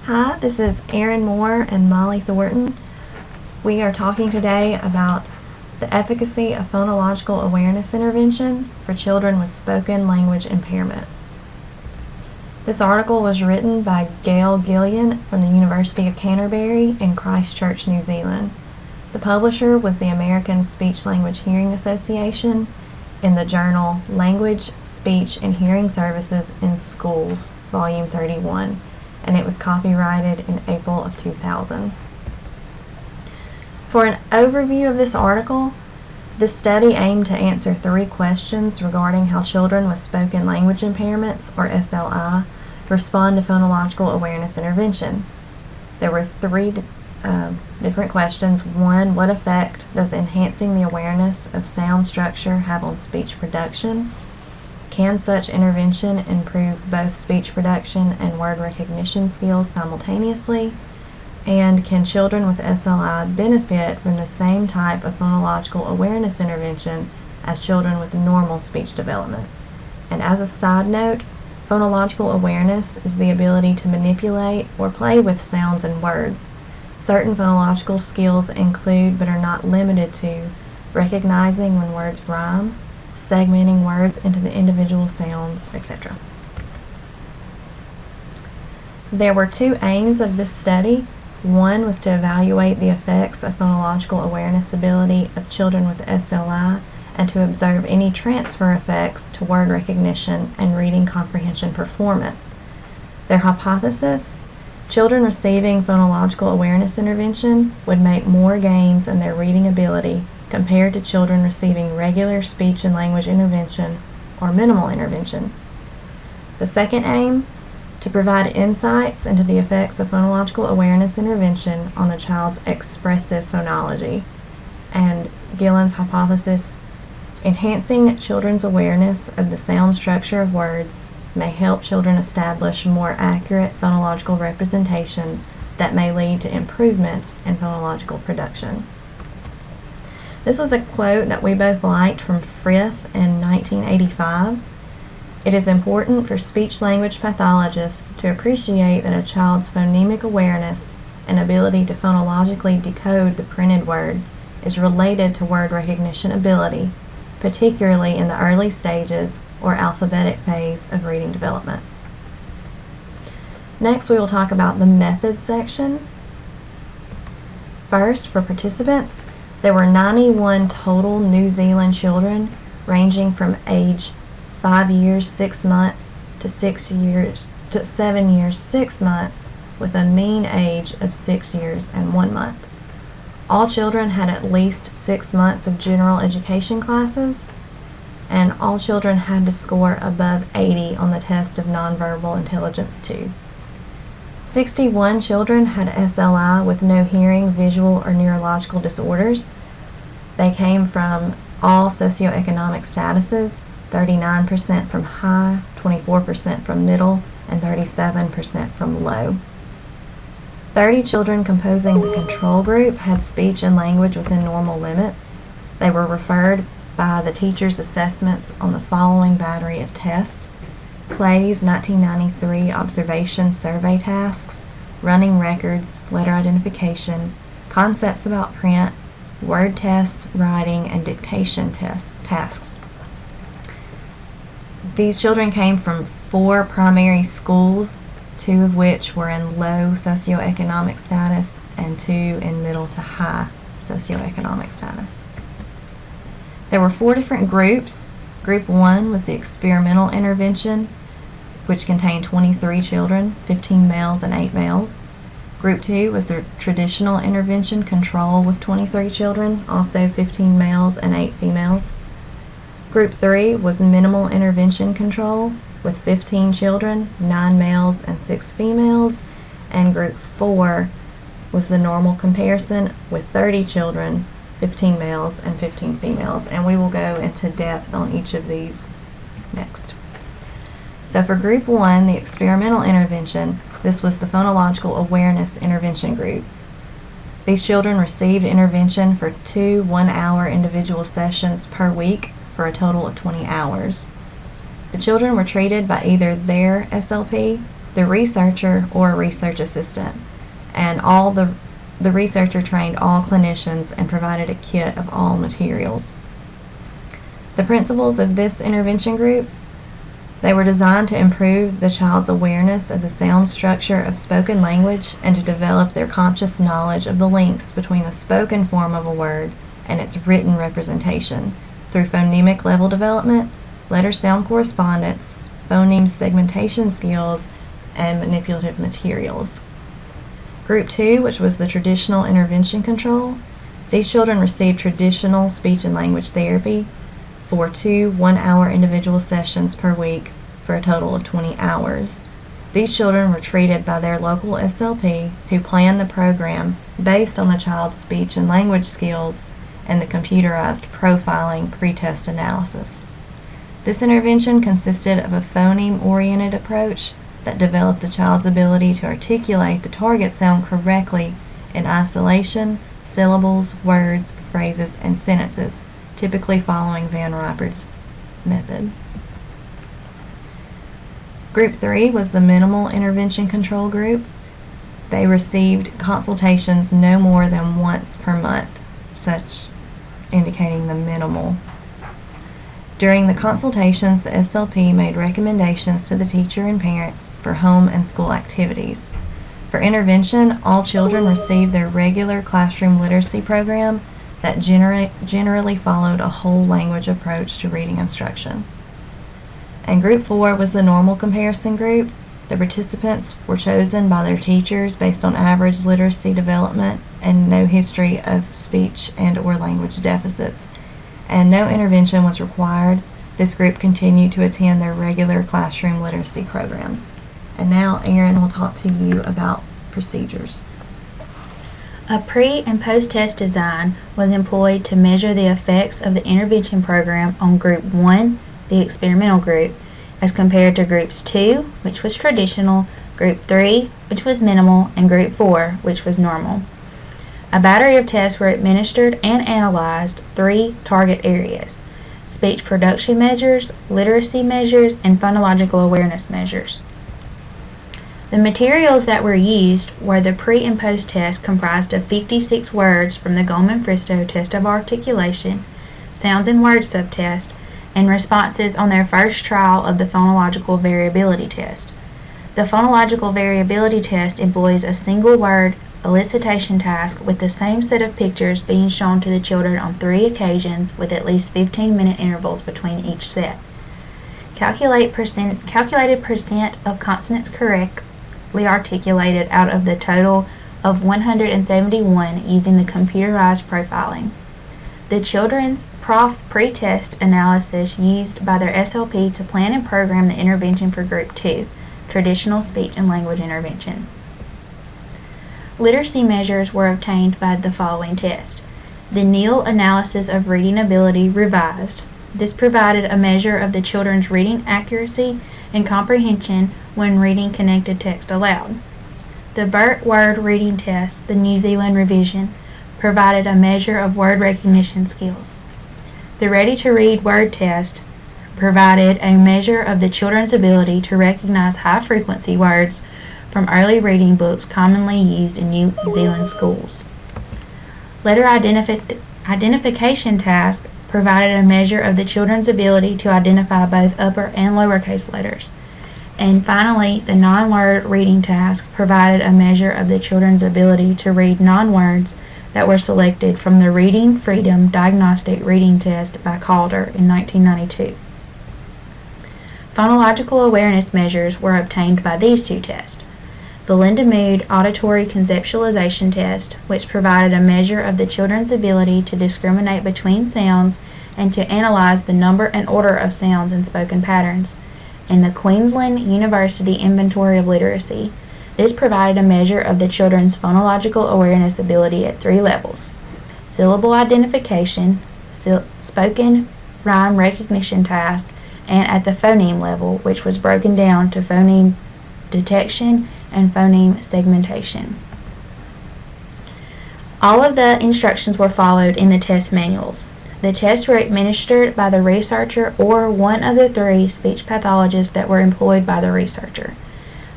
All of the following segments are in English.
Hi, this is Erin Moore and Molly Thornton. We are talking today about the efficacy of phonological awareness intervention for children with spoken language impairment. This article was written by Gail Gillian from the University of Canterbury in Christchurch, New Zealand. The publisher was the American Speech Language Hearing Association in the journal Language, Speech, and Hearing Services in Schools, Volume 31, and it was copyrighted in April of 2000. For an overview of this article, this study aimed to answer 3 questions regarding how children with spoken language impairments, or SLI, respond to phonological awareness intervention. There were 3 different questions. 1, what effect does enhancing the awareness of sound structure have on speech production? Can such intervention improve both speech production and word recognition skills simultaneously? And can children with SLI benefit from the same type of phonological awareness intervention as children with normal speech development? And as a side note, phonological awareness is the ability to manipulate or play with sounds and words. Certain phonological skills include, but are not limited to, recognizing when words rhyme, segmenting words into the individual sounds, etc. There were 2 aims of this study. 1 was to evaluate the effects of phonological awareness ability of children with SLI and to observe any transfer effects to word recognition and reading comprehension performance. Their hypothesis: children receiving phonological awareness intervention would make more gains in their reading ability compared to children receiving regular speech and language intervention or minimal intervention. The second aim: to provide insights into the effects of phonological awareness intervention on the child's expressive phonology. And Gillen's hypothesis: enhancing children's awareness of the sound structure of words may help children establish more accurate phonological representations that may lead to improvements in phonological production. This was a quote that we both liked from Frith in 1985. It is important for speech-language pathologists to appreciate that a child's phonemic awareness and ability to phonologically decode the printed word is related to word recognition ability, particularly in the early stages or alphabetic phase of reading development. Next, we will talk about the methods section. First, for participants, there were 91 total New Zealand children ranging from age 5 years 6 months to 7 years 6 months, with a mean age of 6 years and 1 month. All children had at least 6 months of general education classes, and all children had to score above 80 on the test of Nonverbal Intelligence 2. 61 children had SLI with no hearing, visual, or neurological disorders. They came from all socioeconomic statuses: 39% from high, 24% from middle, and 37% from low. 30 children composing the control group had speech and language within normal limits. They were referred by the teacher's assessments on the following battery of tests: Clay's 1993 observation survey tasks, running records, letter identification, concepts about print, word tests, writing, and dictation tasks. These children came from 4 primary schools, 2 of which were in low socioeconomic status and 2 in middle to high socioeconomic status. There were 4 different groups. Group 1 was the experimental intervention, which contained 23 children, 15 males and 8 males. Group 2 was the traditional intervention control with 23 children, also 15 males and 8 females. Group 3 was minimal intervention control with 15 children, 9 males and 6 females. And Group 4 was the normal comparison with 30 children, 15 males and 15 females, and we will go into depth on each of these next. So for Group 1, the experimental intervention, this was the phonological awareness intervention group. These children received intervention for 2 one-hour individual sessions per week for a total of 20 hours. The children were treated by either their SLP the researcher or research assistant, and the researcher trained all clinicians and provided a kit of all materials. The principles of this intervention group, they were designed to improve the child's awareness of the sound structure of spoken language and to develop their conscious knowledge of the links between the spoken form of a word and its written representation through phonemic level development, letter-sound correspondence, phoneme segmentation skills, and manipulative materials. Group 2, which was the traditional intervention control, these children received traditional speech and language therapy for 2 one-hour individual sessions per week for a total of 20 hours. These children were treated by their local SLP, who planned the program based on the child's speech and language skills and the computerized profiling pretest analysis. This intervention consisted of a phoneme-oriented approach that developed the child's ability to articulate the target sound correctly in isolation, syllables, words, phrases, and sentences, typically following Van Riper's method. Group 3 was the minimal intervention control group. They received consultations no more than once per month, such indicating the minimal. During the consultations, the SLP made recommendations to the teacher and parents for home and school activities. For intervention, all children received their regular classroom literacy program that generally followed a whole language approach to reading instruction. And Group 4 was the normal comparison group. The participants were chosen by their teachers based on average literacy development and no history of speech and or language deficits, and no intervention was required. This group continued to attend their regular classroom literacy programs. And now Erin will talk to you about procedures. A pre- and post-test design was employed to measure the effects of the intervention program on Group 1, the experimental group, as compared to Groups 2, which was traditional, Group 3, which was minimal, and Group 4, which was normal. A battery of tests were administered and analyzed 3 target areas: speech production measures, literacy measures, and phonological awareness measures. The materials that were used were the pre- and post-test, comprised of 56 words from the Goldman-Fristow test of articulation, sounds and words subtest, and responses on their first trial of the phonological variability test. The phonological variability test employs a single word elicitation task with the same set of pictures being shown to the children on 3 occasions with at least 15-minute intervals between each set. Calculated percent of consonants correctly articulated out of the total of 171 using the computerized profiling. The children's pre-test analysis used by their SLP to plan and program the intervention for Group 2, traditional speech and language intervention. Literacy measures were obtained by the following test: the Neal Analysis of Reading Ability Revised. This provided a measure of the children's reading accuracy and comprehension when reading connected text aloud. The Burt Word Reading Test, the New Zealand revision, provided a measure of word recognition skills. The Ready to Read Word Test provided a measure of the children's ability to recognize high-frequency words from early reading books commonly used in New Zealand schools. Letter Identification Task provided a measure of the children's ability to identify both upper and lowercase letters. And finally, the Non-Word Reading Task provided a measure of the children's ability to read non-words that were selected from the Reading Freedom Diagnostic Reading Test by Calder in 1992. Phonological awareness measures were obtained by these 2 tests: the Linda Mood Auditory Conceptualization Test, which provided a measure of the children's ability to discriminate between sounds and to analyze the number and order of sounds in spoken patterns, and the Queensland University Inventory of Literacy. This provided a measure of the children's phonological awareness ability at 3 levels: syllable identification, spoken rhyme recognition task, and at the phoneme level, which was broken down to phoneme detection and phoneme segmentation. All of the instructions were followed in the test manuals. The tests were administered by the researcher or one of the 3 speech pathologists that were employed by the researcher.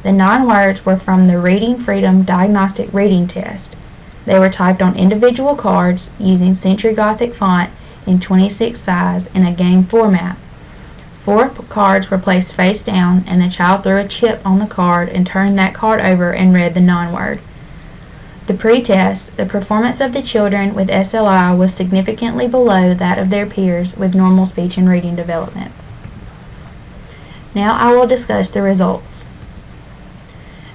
The non-words were from the Reading Freedom Diagnostic Reading Test. They were typed on individual cards using Century Gothic font in 26 size in a game format. 4 cards were placed face down, and the child threw a chip on the card and turned that card over and read the non-word. The pre-test, the performance of the children with SLI was significantly below that of their peers with normal speech and reading development. Now I will discuss the results.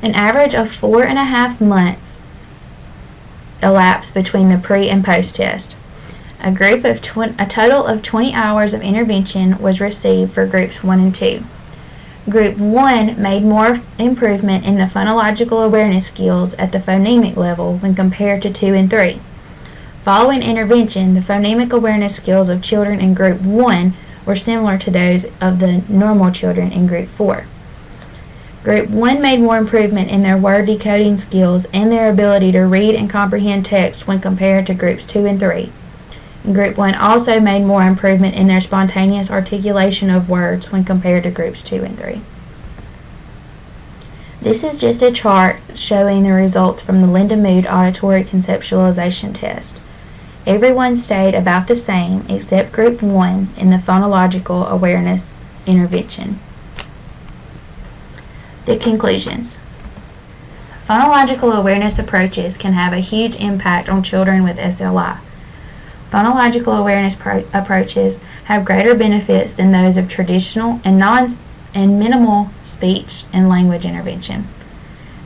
An average of 4.5 months elapsed between the pre and post test. A total of 20 hours of intervention was received for groups 1 and 2. Group 1 made more improvement in the phonological awareness skills at the phonemic level when compared to 2 and 3. Following intervention, the phonemic awareness skills of children in Group 1 were similar to those of the normal children in Group 4. Group 1 made more improvement in their word decoding skills and their ability to read and comprehend text when compared to Groups 2 and 3. Group 1 also made more improvement in their spontaneous articulation of words when compared to Groups 2 and 3. This is just a chart showing the results from the Linda Mood Auditory Conceptualization Test. Everyone stayed about the same except Group 1 in the phonological awareness intervention. The conclusions. Phonological awareness approaches can have a huge impact on children with SLI. Phonological awareness approaches have greater benefits than those of traditional and minimal speech and language intervention.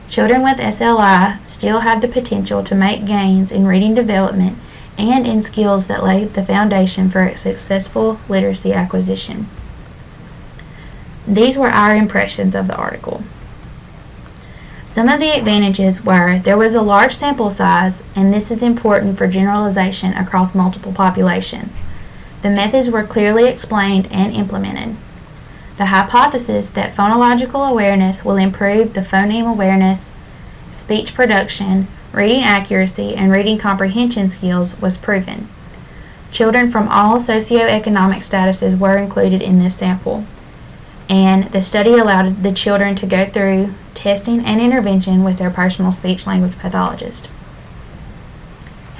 Children with SLI still have the potential to make gains in reading development and in skills that lay the foundation for a successful literacy acquisition. These were our impressions of the article. Some of the advantages were there was a large sample size, and this is important for generalization across multiple populations. The methods were clearly explained and implemented. The hypothesis that phonological awareness will improve the phoneme awareness, speech production, reading accuracy, and reading comprehension skills was proven. Children from all socioeconomic statuses were included in this sample, and the study allowed the children to go through testing and intervention with their personal speech-language pathologist.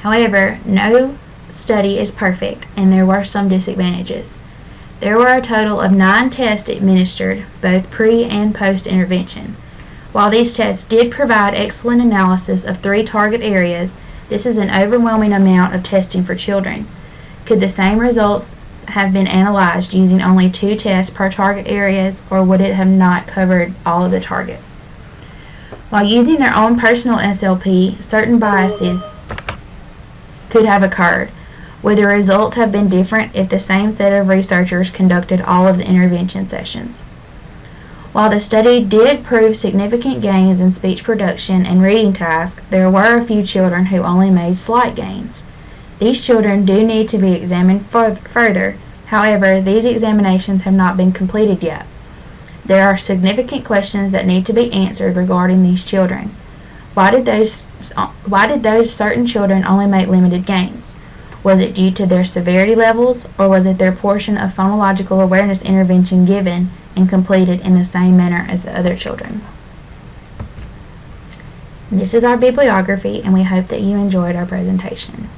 However, no study is perfect, and there were some disadvantages. There were a total of 9 tests administered, both pre- and post-intervention. While these tests did provide excellent analysis of 3 target areas, this is an overwhelming amount of testing for children. Could the same results have been analyzed using only 2 tests per target areas, or would it have not covered all of the targets? While using their own personal SLP, certain biases could have occurred. Would the results have been different if the same set of researchers conducted all of the intervention sessions? While the study did prove significant gains in speech production and reading tasks, there were a few children who only made slight gains. These children do need to be examined further. However, these examinations have not been completed yet. There are significant questions that need to be answered regarding these children. Why did those certain children only make limited gains? Was it due to their severity levels, or was it their portion of phonological awareness intervention given and completed in the same manner as the other children? This is our bibliography, and we hope that you enjoyed our presentation.